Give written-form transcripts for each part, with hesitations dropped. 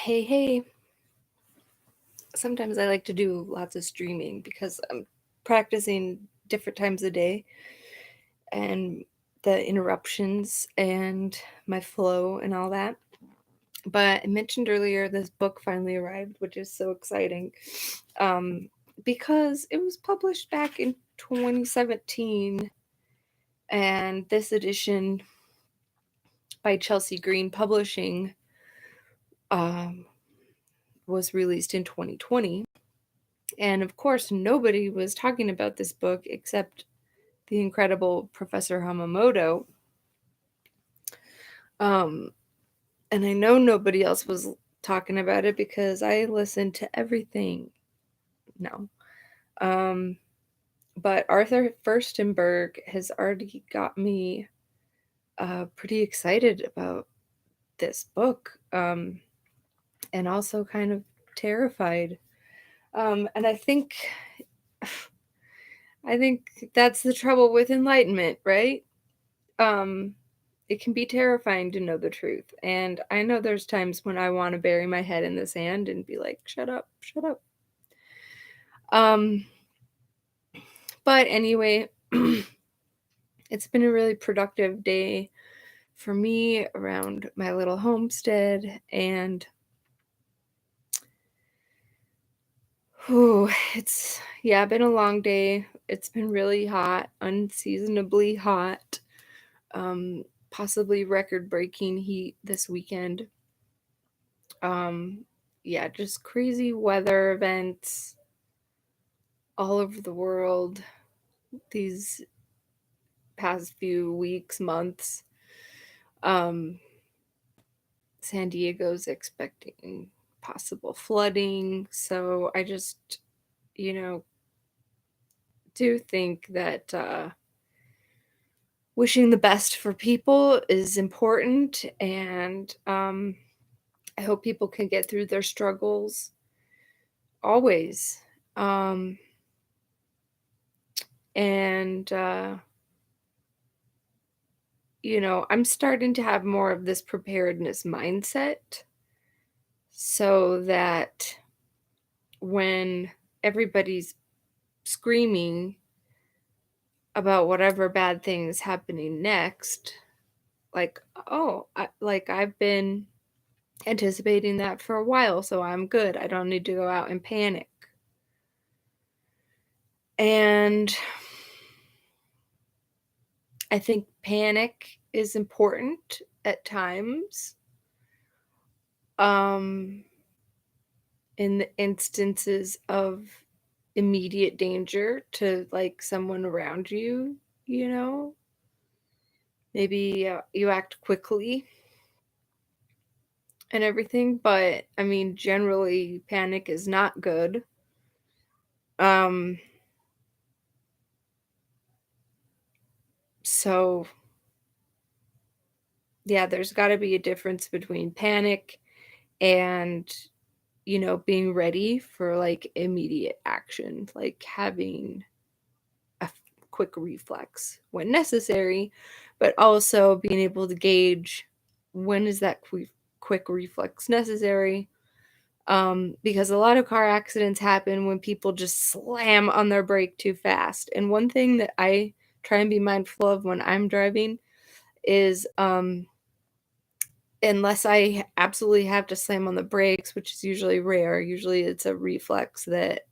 Hey. Sometimes I like to do lots of streaming because I'm practicing different times of day and the interruptions and my flow and all that. But I mentioned earlier this book finally arrived, which is so exciting um, because it was published back in 2017, and this edition by Chelsea Green Publishing um, was released in 2020. And of course, nobody was talking about this book except the incredible Professor Hamamoto. Um, and I know nobody else was talking about it because I listened to everything. No. Um, but Arthur Furstenberg has already got me pretty excited about this book, and also kind of terrified. And I think that's the trouble with enlightenment, right? Um, it can be terrifying to know the truth. And I know there's times when I want to bury my head in the sand and be like, shut up, shut up. Um, but anyway, it's been a really productive day for me around my little homestead. And been a long day. It's been really hot, unseasonably hot, possibly record breaking heat this weekend. Um, just crazy weather events all over the world these past few weeks, months. Um, San Diego's expecting possible flooding. So I just, you know, do think that wishing the best for people is important. And I hope people can get through their struggles always. Um, and I'm starting to have more of this preparedness mindset so that when everybody's screaming about whatever bad thing is happening next, like, oh, I've been anticipating that for a while, so I'm good. I don't need to go out and panic. And I think panic is important at times. In the instances of immediate danger to like someone around you, you know, maybe you act quickly and everything, but I mean, generally, panic is not good. Um, so yeah, there's got to be a difference between panic and being ready for like immediate action, like having a quick reflex when necessary, but also being able to gauge when is that quick reflex necessary. Because a lot of car accidents happen when people just slam on their brake too fast. And one thing that I try and be mindful of when I'm driving is unless I absolutely have to slam on the brakes, which is usually rare, usually it's a reflex that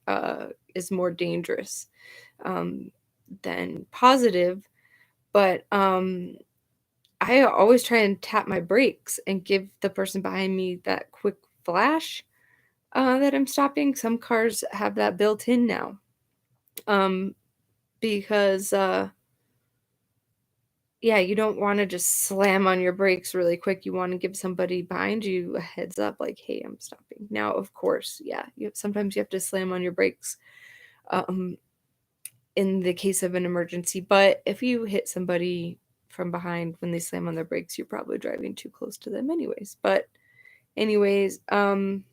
is more dangerous than positive. But I always try and tap my brakes and give the person behind me that quick flash that I'm stopping. Some cars have that built in now, because you don't want to just slam on your brakes really quick. You want to give somebody behind you a heads up, like, "Hey, I'm stopping." Now, of course, sometimes you have to slam on your brakes, um, in the case of an emergency. But if you hit somebody from behind when they slam on their brakes, you're probably driving too close to them, anyways. But, anyways, I'm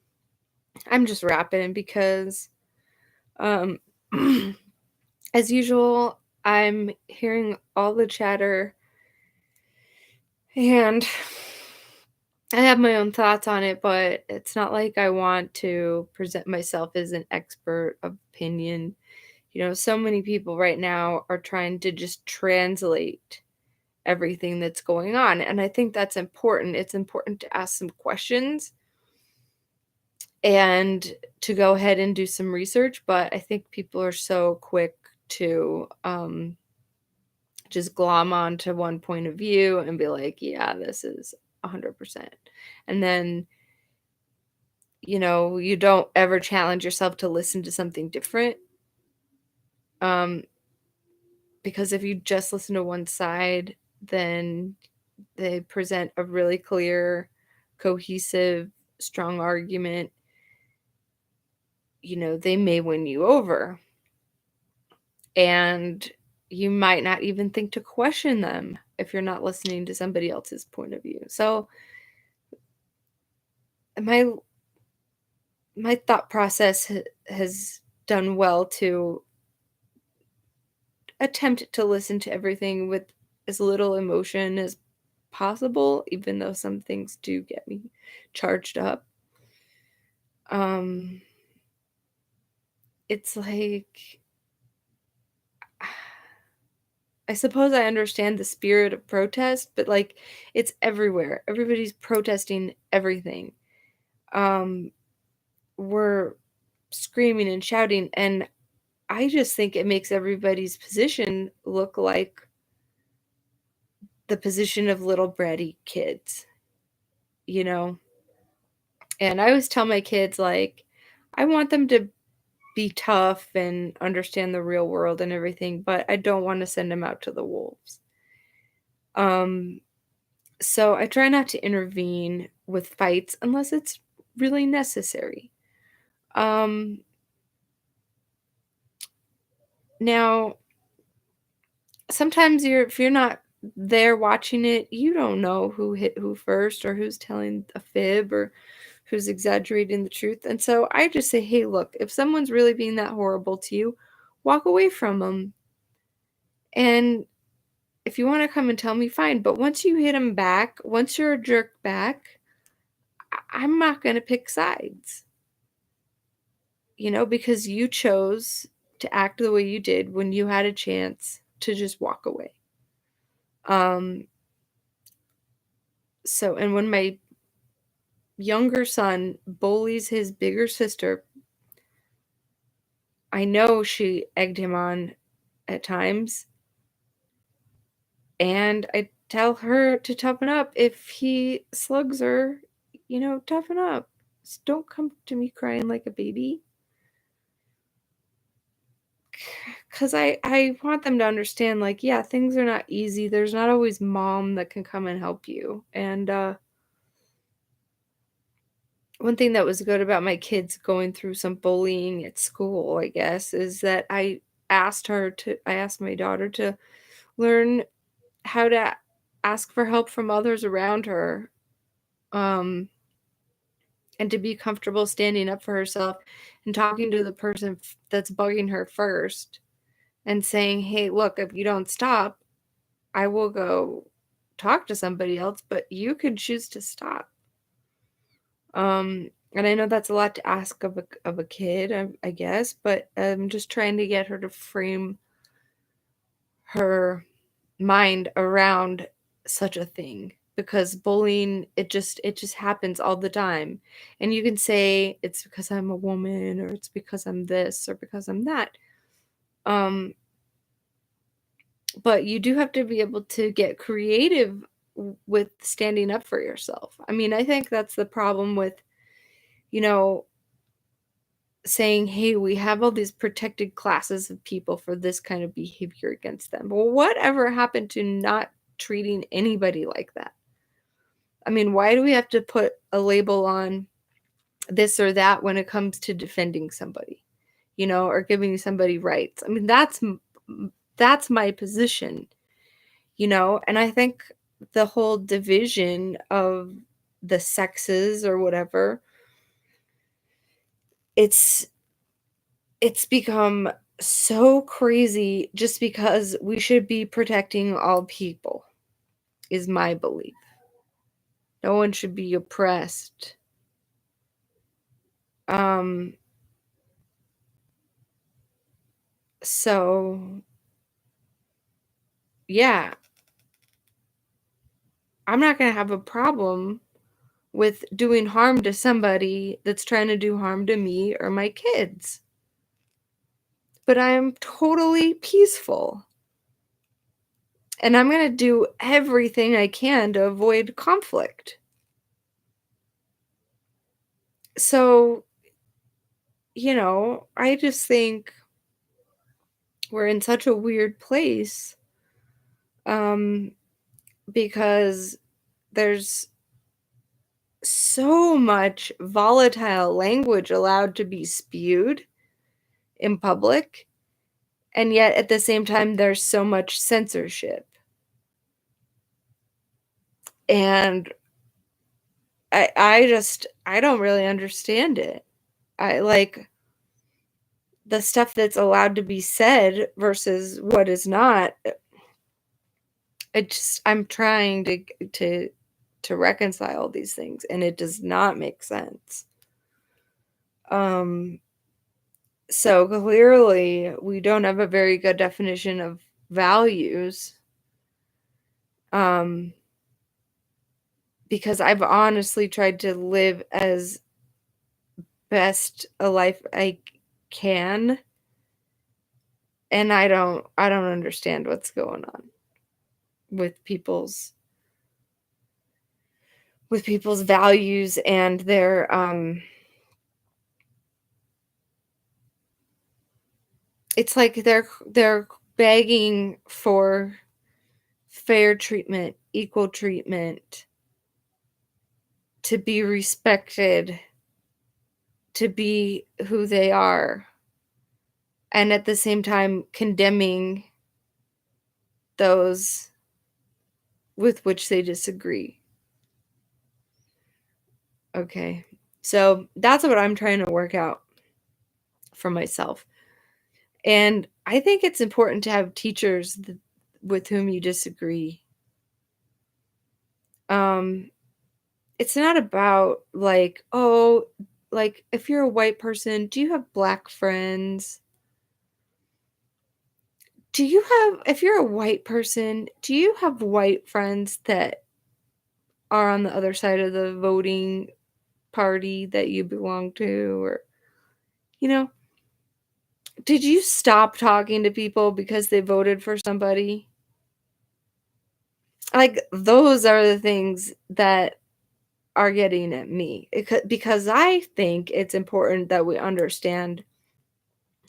just rapping because, um, as usual, I'm hearing all the chatter, and I have my own thoughts on it, but it's not like I want to present myself as an expert of opinion. So many people right now are trying to just translate everything that's going on, and I think that's important. It's important to ask some questions and to go ahead and do some research, but I think people are so quick to, just glom onto one point of view and be like, "Yeah, this is 100%." And then, you don't ever challenge yourself to listen to something different, um, because if you just listen to one side, then they present a really clear, cohesive, strong argument, they may win you over. And you might not even think to question them if you're not listening to somebody else's point of view. So my my thought process has done well to attempt to listen to everything with as little emotion as possible, even though some things do get me charged up. Um, it's like I suppose I understand the spirit of protest, but like it's everywhere. Everybody's protesting everything. Um, we're screaming and shouting, and I just think it makes everybody's position look like the position of little bratty kids, you know? And I always tell my kids, like, I want them to be tough and understand the real world and everything, but I don't want to send them out to the wolves. Um, so I try not to intervene with fights unless it's really necessary. Um, Now, sometimes if you're not there watching it, you don't know who hit who first or who's telling a fib or who's exaggerating the truth. And so I just say, "Hey, look, if someone's really being that horrible to you, walk away from them. And if you want to come and tell me, fine. But once you hit them back, once you're a jerk back, I'm not going to pick sides, because you chose to act the way you did when you had a chance to just walk away." Um, and when my younger son bullies his bigger sister, I know she egged him on at times, and I tell her to toughen up. If he slugs her, toughen up. Just don't come to me crying like a baby. Because I want them to understand, like, yeah, things are not easy. There's not always mom that can come and help you. And one thing that was good about my kids going through some bullying at school, I guess, is that I asked my daughter to learn how to ask for help from others around her, um, and to be comfortable standing up for herself and talking to the person that's bugging her first and saying, "Hey, look, if you don't stop, I will go talk to somebody else, but you can choose to stop." And I know that's a lot to ask of a kid, I guess, but I'm just trying to get her to frame her mind around such a thing, because bullying, it just happens all the time. And you can say it's because I'm a woman, or it's because I'm this, or because I'm that. Um but you do have to be able to get creative with standing up for yourself. I mean, I think that's the problem with, you know, saying, "Hey, we have all these protected classes of people for this kind of behavior against them." Well, whatever happened to not treating anybody like that? I mean, why do we have to put a label on this or that when it comes to defending somebody, or giving somebody rights? I mean, that's my position, and I think the whole division of the sexes or whatever, it's it's become so crazy just because we should be protecting all people, is my belief. No one should be oppressed. Um, so yeah, I'm not going to have a problem with doing harm to somebody that's trying to do harm to me or my kids. But I am totally peaceful. And I'm going to do everything I can to avoid conflict. So, I just think we're in such a weird place, um, because there's so much volatile language allowed to be spewed in public, and yet at the same time there's so much censorship. And I don't really understand it. I like the stuff that's allowed to be said versus what is not. I'm trying to reconcile these things, and it does not make sense. Um so clearly we don't have a very good definition of values, um because I've honestly tried to live as best a life I can, and I don't understand what's going on with people's values and their it's like they're begging for fair treatment, equal treatment, to be respected, to be who they are, and at the same time condemning those with which they disagree. Okay. So that's what I'm trying to work out for myself. And I think it's important to have teachers with whom you disagree. Um, it's not about like, oh, like if you're a white person, do you have black friends? If you're a white person, do you have white friends that are on the other side of the voting party that you belong to? Or, you know, did you stop talking to people because they voted for somebody? Like, those are the things that are getting at me. Because I think it's important that we understand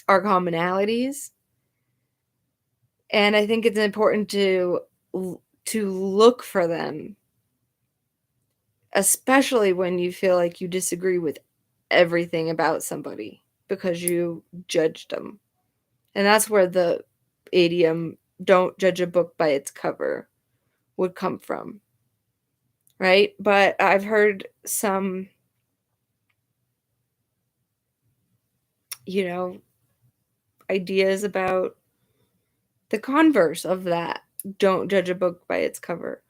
our commonalities, and I think it's important to look for them, especially when you feel like you disagree with everything about somebody because you judged them. And that's where the idiom "don't judge a book by its cover" would come from, right? But I've heard some, you know, ideas about the converse of that. Don't judge a book by its cover.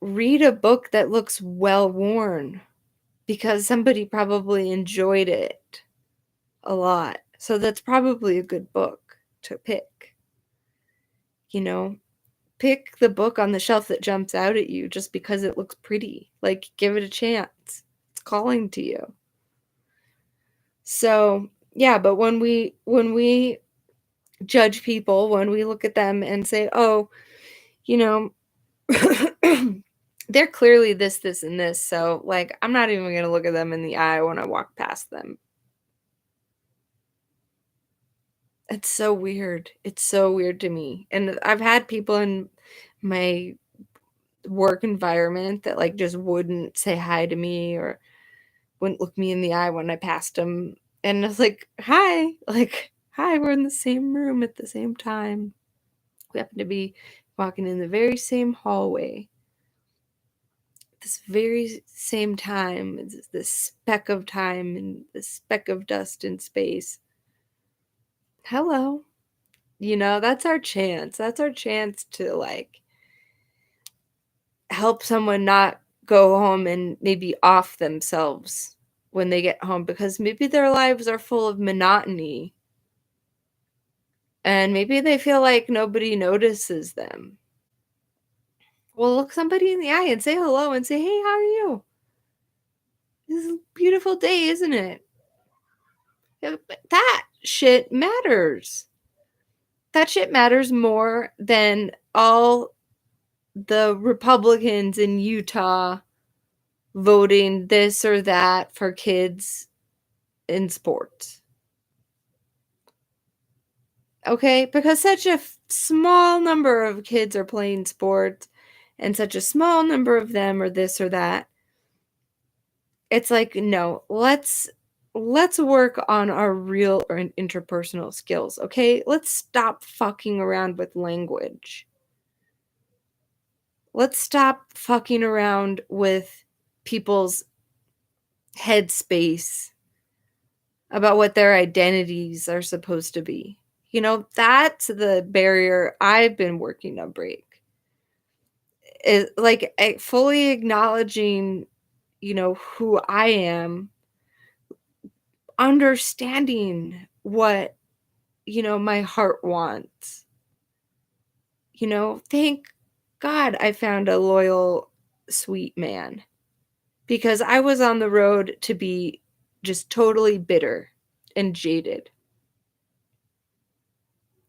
Read a book that looks well worn because somebody probably enjoyed it a lot. So that's probably a good book to pick. You know, pick the book on the shelf that jumps out at you just because it looks pretty. Like, give it a chance. It's calling to you. So, yeah, but when we judge people, when we look at them and say, "Oh, you know, they're clearly this, this, and this, so, like, I'm not even gonna look at them in the eye when I walk past them." It's so weird. It's so weird to me. And I've had people in my work environment that, like, just wouldn't say hi to me or wouldn't look me in the eye when I passed them. And I was like, "Hi." Like, "Hi, we're in the same room at the same time. We happen to be walking in the very same hallway. This very same time, it's this speck of time and this speck of dust in space. Hello." That's our chance. That's our chance to, like, help someone not go home and maybe off themselves when they get home, because maybe their lives are full of monotony and maybe they feel like nobody notices them. Well, look somebody in the eye and say hello and say, "Hey, how are you? This is a beautiful day, isn't it?" Yeah, but that shit matters. That shit matters more than all the Republicans in Utah voting this or that for kids in sports. Okay? Because such a small number of kids are playing sports and such a small number of them are this or that. It's like, no, let's work on our real or interpersonal skills, okay? Let's stop fucking around with language. Let's stop fucking around with people's headspace about what their identities are supposed to be. That's the barrier I've been working to break. Is like fully acknowledging, who I am, understanding what, my heart wants. Thank God I found a loyal, sweet man, because I was on the road to be just totally bitter and jaded.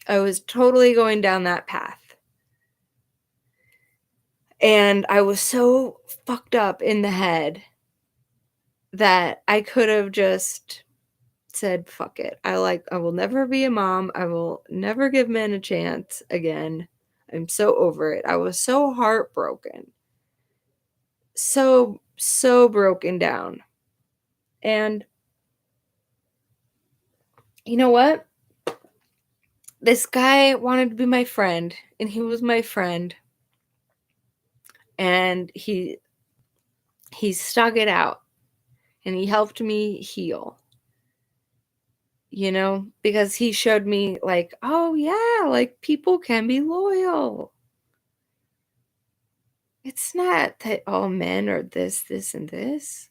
I was totally going down that path. And I was so fucked up in the head that I could have just said, fuck it. I will never be a mom. I will never give men a chance again. I'm so over it. I was so heartbroken. So broken down. And you know what? This guy wanted to be my friend, and he was my friend. And he stuck it out, and he helped me heal. Because he showed me like, oh yeah, like people can be loyal. It's not that all men are this, and this.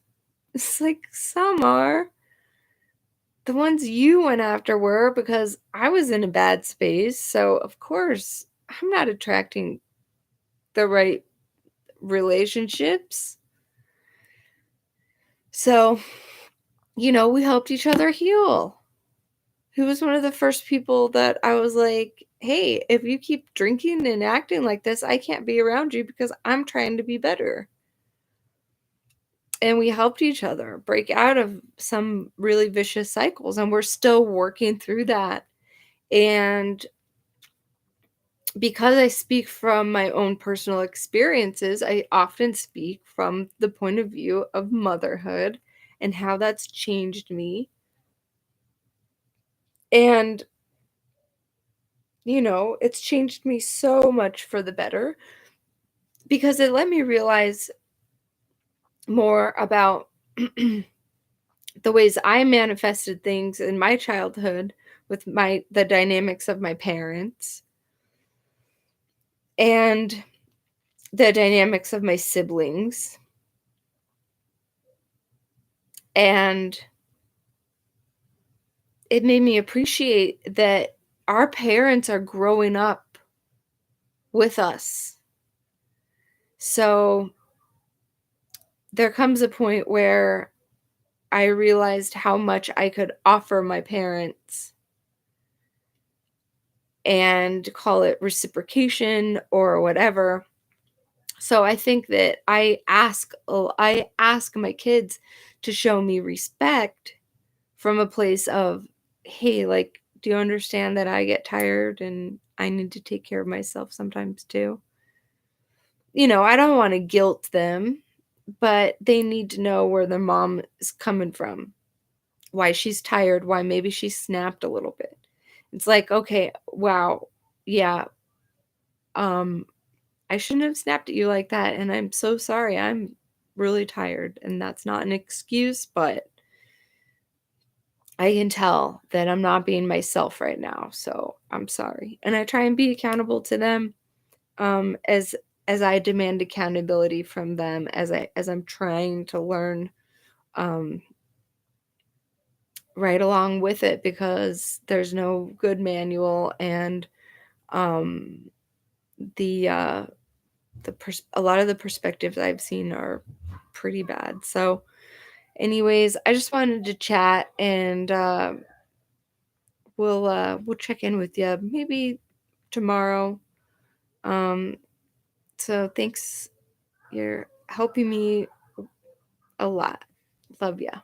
It's like some are. The ones you went after were because I was in a bad space. So, of course, I'm not attracting the right relationships. So, we helped each other heal. He was one of the first people that I was like, hey, if you keep drinking and acting like this, I can't be around you because I'm trying to be better. And we helped each other break out of some really vicious cycles, and we're still working through that. And because I speak from my own personal experiences, I often speak from the point of view of motherhood and how that's changed me. And, it's changed me so much for the better because it let me realize more about the ways I manifested things in my childhood with the dynamics of my parents and the dynamics of my siblings. And it made me appreciate that our parents are growing up with us. So there comes a point where I realized how much I could offer my parents and call it reciprocation or whatever. So I think that I ask my kids to show me respect from a place of, hey, like, do you understand that I get tired and I need to take care of myself sometimes too? I don't want to guilt them, but they need to know where their mom is coming from, why she's tired, why maybe she snapped a little bit. It's like, okay, wow, yeah, I shouldn't have snapped at you like that, and I'm so sorry. I'm really tired, and that's not an excuse, but I can tell that I'm not being myself right now, so I'm sorry. And I try and be accountable to them as as I demand accountability from them, as I'm trying to learn, um, right along with it, because there's no good manual, and um, the a lot of the perspectives I've seen are pretty bad. So, anyways, I just wanted to chat, and we'll check in with you maybe tomorrow. Um, so thanks. You're helping me a lot. Love ya.